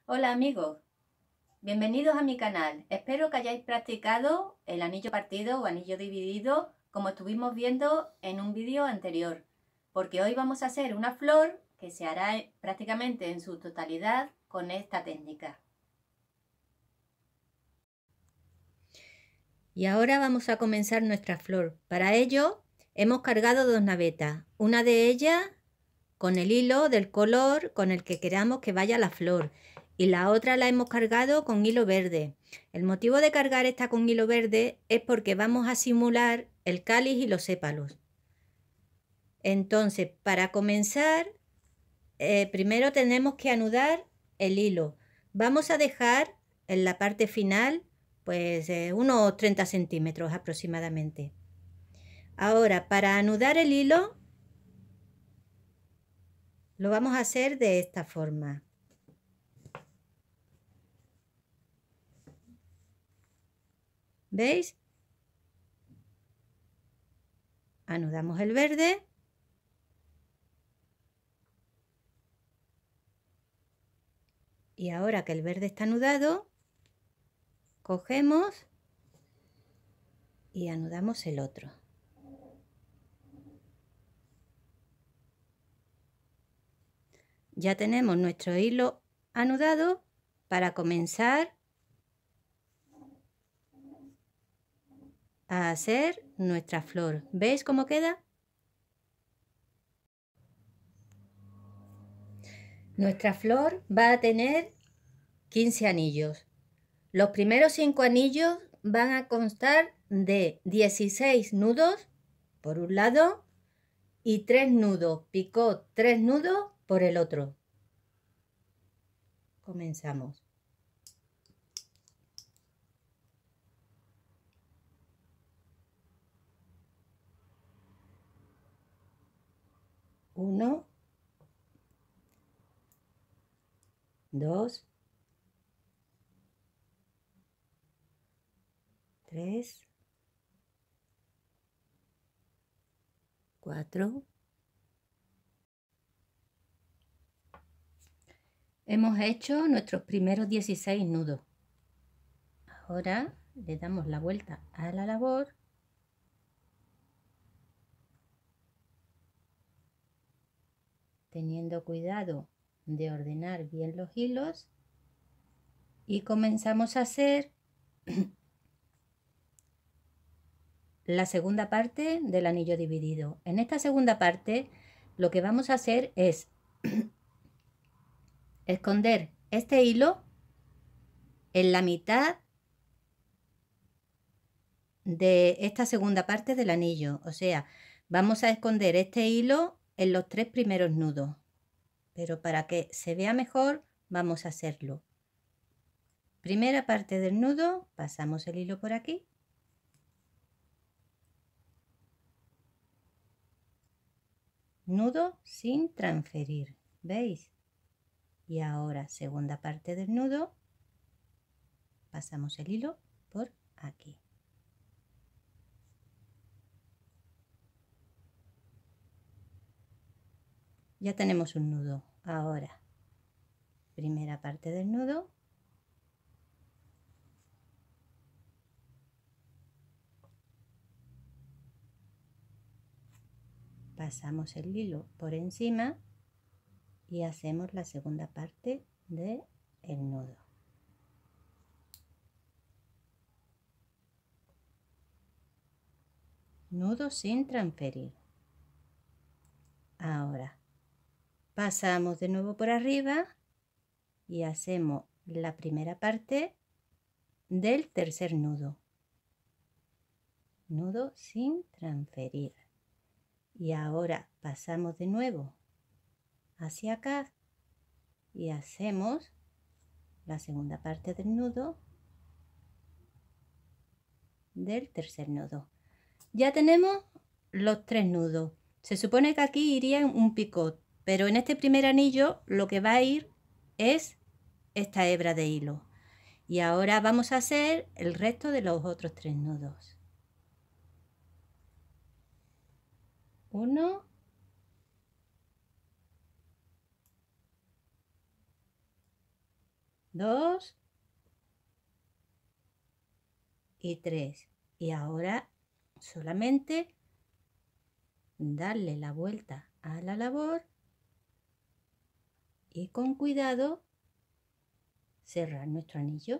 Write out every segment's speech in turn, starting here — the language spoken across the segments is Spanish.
Hola amigos, bienvenidos a mi canal. Espero que hayáis practicado el anillo partido o anillo dividido como estuvimos viendo en un vídeo anterior, porque hoy vamos a hacer una flor que se hará prácticamente en su totalidad con esta técnica. Y ahora vamos a comenzar nuestra flor. Para ello hemos cargado dos navetas, una de ellas con el hilo del color con el que queramos que vaya la flor y la otra la hemos cargado con hilo verde. El motivo de cargar esta con hilo verde es porque vamos a simular el cáliz y los sépalos. Entonces, para comenzar, primero tenemos que anudar el hilo. Vamos a dejar en la parte final pues unos 30 centímetros aproximadamente. Ahora, para anudar el hilo lo vamos a hacer de esta forma. ¿Veis? Anudamos el verde y ahora que el verde está anudado, cogemos y anudamos el otro. Ya tenemos nuestro hilo anudado para comenzar a hacer nuestra flor. ¿Veis cómo queda? Nuestra flor va a tener 15 anillos. Los primeros 5 anillos van a constar de 16 nudos por un lado y 3 nudos, picot 3 nudos por el otro. Comenzamos. 1, 2, 3, 4. Hemos hecho nuestros primeros 16 nudos. Ahora le damos la vuelta a la labor teniendo cuidado de ordenar bien los hilos y comenzamos a hacer la segunda parte del anillo dividido. En esta segunda parte lo que vamos a hacer es esconder este hilo en la mitad de esta segunda parte del anillo, o sea, vamos a esconder este hilo en los 3 primeros nudos, pero para que se vea mejor vamos a hacerlo. Primera parte del nudo, pasamos el hilo por aquí, nudo sin transferir, ¿veis? Y ahora segunda parte del nudo, pasamos el hilo por aquí. Ya tenemos un nudo. Ahora, primera parte del nudo, pasamos el hilo por encima y hacemos la segunda parte del nudo. Nudo sin transferir. Ahora, pasamos de nuevo por arriba y hacemos la primera parte del tercer nudo. Nudo sin transferir. Y ahora pasamos de nuevo hacia acá y hacemos la segunda parte del nudo del tercer nudo. Ya tenemos los 3 nudos. Se supone que aquí iría un picot, pero en este primer anillo lo que va a ir es esta hebra de hilo. Y ahora vamos a hacer el resto de los otros 3 nudos. 1, 2 y 3. Y ahora solamente darle la vuelta a la labor y con cuidado cerrar nuestro anillo.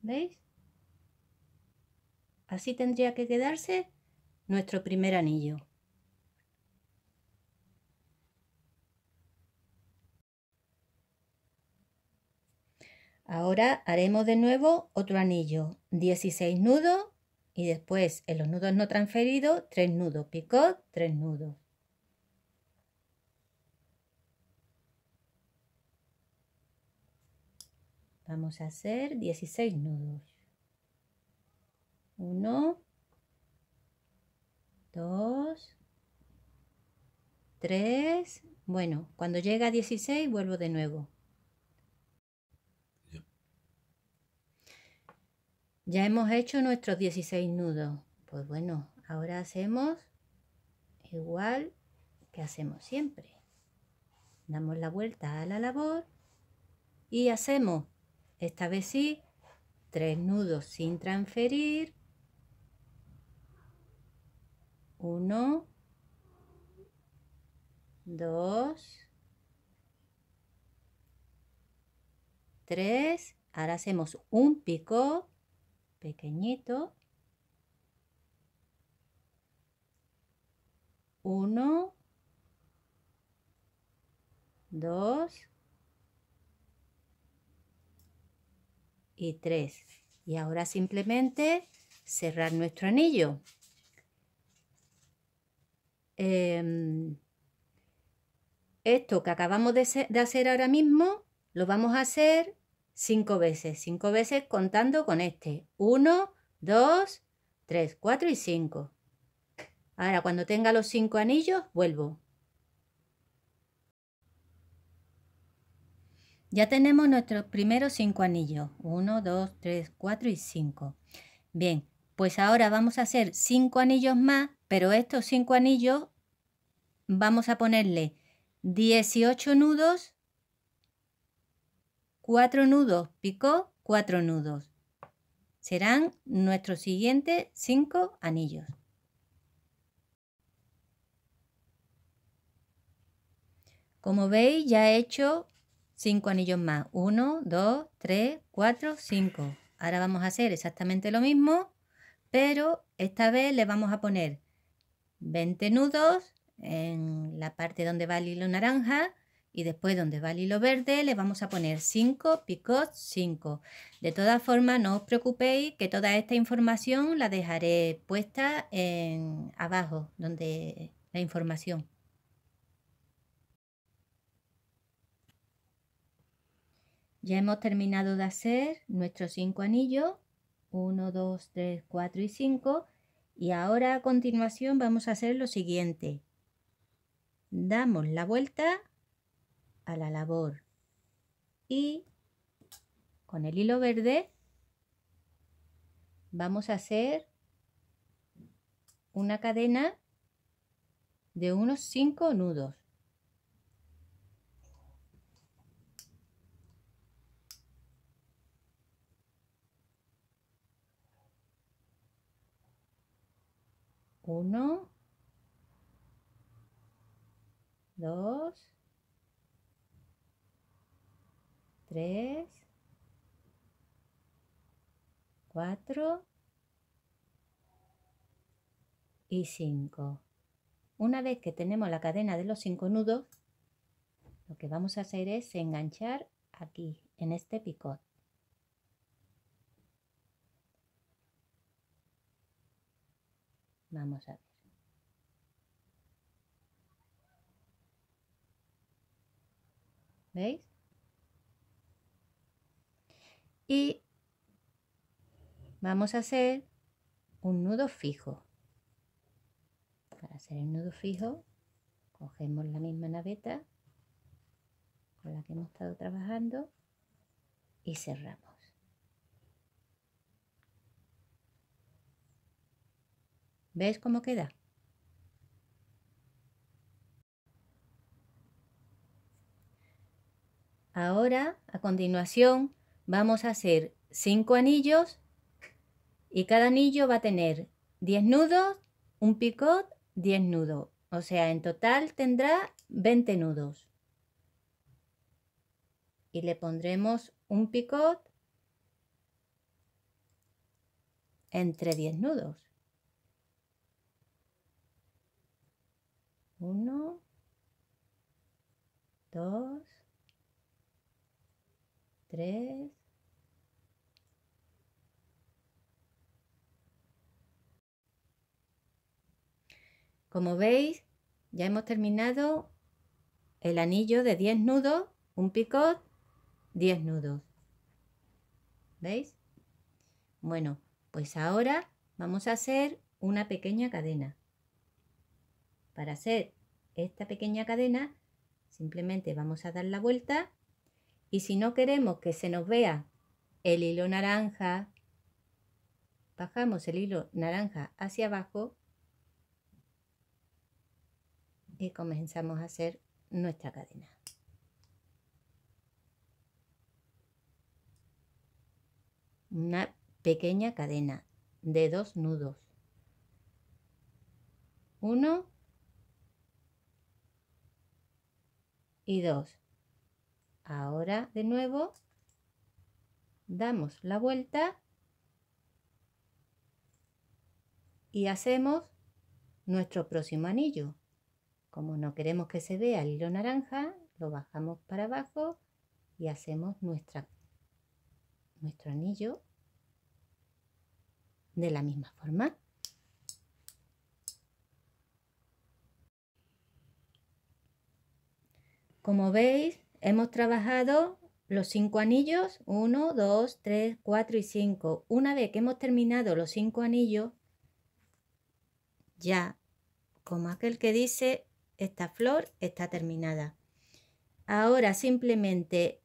¿Veis? Así tendría que quedarse nuestro primer anillo. Ahora haremos de nuevo otro anillo, 16 nudos y después en los nudos no transferidos 3 nudos, picot, 3 nudos. Vamos a hacer 16 nudos. 1, 2, 3. Bueno, cuando llega a 16 vuelvo de nuevo. Ya hemos hecho nuestros 16 nudos. Pues bueno, ahora hacemos igual que hacemos siempre. Damos la vuelta a la labor y hacemos, esta vez sí, 3 nudos sin transferir. 1, 2, 3. Ahora hacemos un picot pequeñito. 1, 2 y 3. Y ahora simplemente cerrar nuestro anillo. Esto que acabamos de hacer ahora mismo lo vamos a hacer 5 veces. 5 veces contando con este. 1, 2, 3, 4 y 5. Ahora cuando tenga los 5 anillos vuelvo. Ya tenemos nuestros primeros 5 anillos. 1, 2, 3, 4 y 5. Bien, pues ahora vamos a hacer 5 anillos más, pero estos 5 anillos vamos a ponerle 18 nudos, 4 nudos picot, 4 nudos. Serán nuestros siguientes 5 anillos. Como veis, ya he hecho 5 anillos más. 1, 2, 3, 4, 5. Ahora vamos a hacer exactamente lo mismo, pero esta vez le vamos a poner 20 nudos en la parte donde va el hilo naranja y después donde va el hilo verde le vamos a poner 5 picot 5. De todas formas, no os preocupéis que toda esta información la dejaré puesta abajo, donde la información. Ya hemos terminado de hacer nuestros 5 anillos, 1, 2, 3, 4 y 5. Y ahora a continuación vamos a hacer lo siguiente. Damos la vuelta a la labor y con el hilo verde vamos a hacer una cadena de unos 5 nudos. Uno, 2, 3, 4 y 5. Una vez que tenemos la cadena de los 5 nudos, lo que vamos a hacer es enganchar aquí, en este picot. Vamos a ver. ¿Veis? Y vamos a hacer un nudo fijo. Para hacer el nudo fijo, cogemos la misma naveta con la que hemos estado trabajando y cerramos. ¿Ves cómo queda? Ahora, a continuación, vamos a hacer 5 anillos y cada anillo va a tener 10 nudos, un picot, 10 nudos. O sea, en total tendrá 20 nudos. Y le pondremos un picot entre 10 nudos. 1, 2, 3, 4. Como veis, ya hemos terminado el anillo de 10 nudos, un picot, 10 nudos. ¿Veis? Bueno, pues ahora vamos a hacer una pequeña cadena. Para hacer esta pequeña cadena, simplemente vamos a dar la vuelta y si no queremos que se nos vea el hilo naranja, bajamos el hilo naranja hacia abajo y comenzamos a hacer nuestra cadena. Una pequeña cadena de 2 nudos. 1 y 2. Ahora de nuevo damos la vuelta y hacemos nuestro próximo anillo. Como no queremos que se vea el hilo naranja, lo bajamos para abajo y hacemos nuestro anillo de la misma forma. Como veis, hemos trabajado los 5 anillos, 1, 2, 3, 4 y 5. Una vez que hemos terminado los 5 anillos, ya, como aquel que dice, esta flor está terminada. Ahora simplemente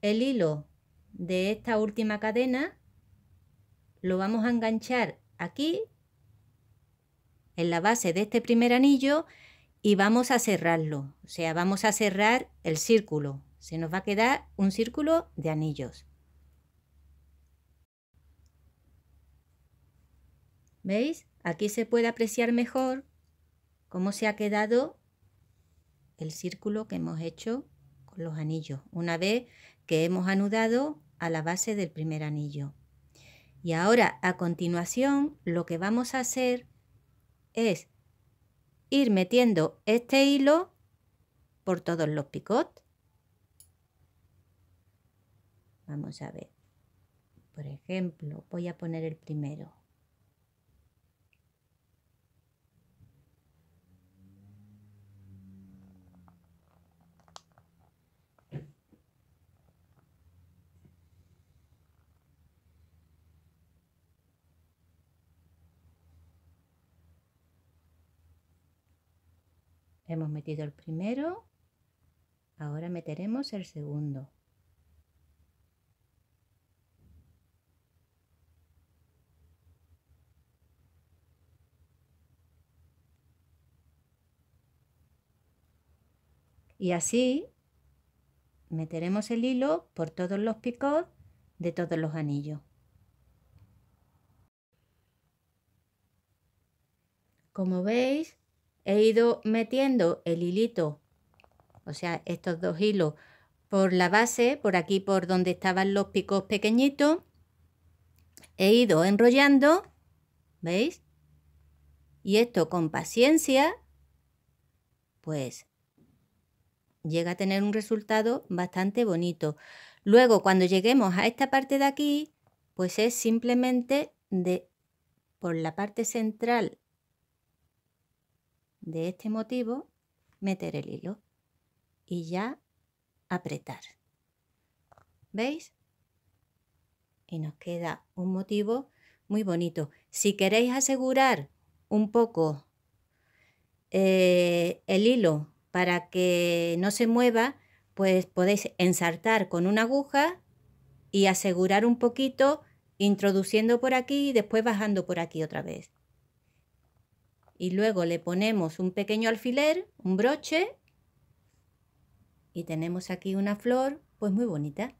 el hilo de esta última cadena lo vamos a enganchar aquí, en la base de este primer anillo, y vamos a cerrarlo. O sea, vamos a cerrar el círculo. Se nos va a quedar un círculo de anillos. ¿Veis? Aquí se puede apreciar mejor cómo se ha quedado el círculo que hemos hecho con los anillos, una vez que hemos anudado a la base del primer anillo. Y ahora, a continuación, lo que vamos a hacer es ir metiendo este hilo por todos los picots. Vamos a ver. Por ejemplo, voy a poner el primero. Hemos metido el primero, ahora meteremos el segundo. Y así meteremos el hilo por todos los picots de todos los anillos. Como veis, he ido metiendo el hilito, o sea, estos dos hilos, por la base, por aquí por donde estaban los picos pequeñitos. He ido enrollando, ¿veis? Y esto con paciencia, pues llega a tener un resultado bastante bonito. Luego, cuando lleguemos a esta parte de aquí, pues es simplemente por la parte central de este motivo, meter el hilo y ya apretar. ¿Veis? Y nos queda un motivo muy bonito. Si queréis asegurar un poco el hilo para que no se mueva, pues podéis ensartar con una aguja y asegurar un poquito introduciendo por aquí y después bajando por aquí otra vez. y luego le ponemos un pequeño alfiler, un broche, y tenemos aquí una flor pues muy bonita.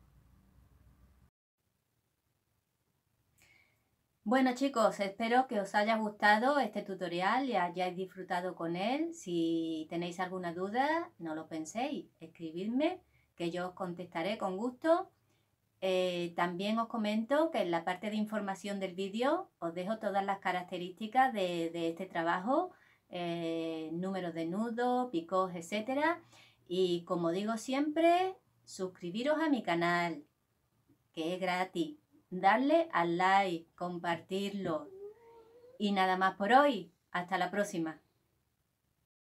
Bueno chicos, espero que os haya gustado este tutorial y hayáis disfrutado con él. Si tenéis alguna duda, no lo penséis, escribidme que yo os contestaré con gusto. También os comento que en la parte de información del vídeo os dejo todas las características de este trabajo, números de nudos, picos, etcétera. Y como digo siempre, suscribiros a mi canal, que es gratis. Darle al like, compartirlo. Y nada más por hoy. Hasta la próxima.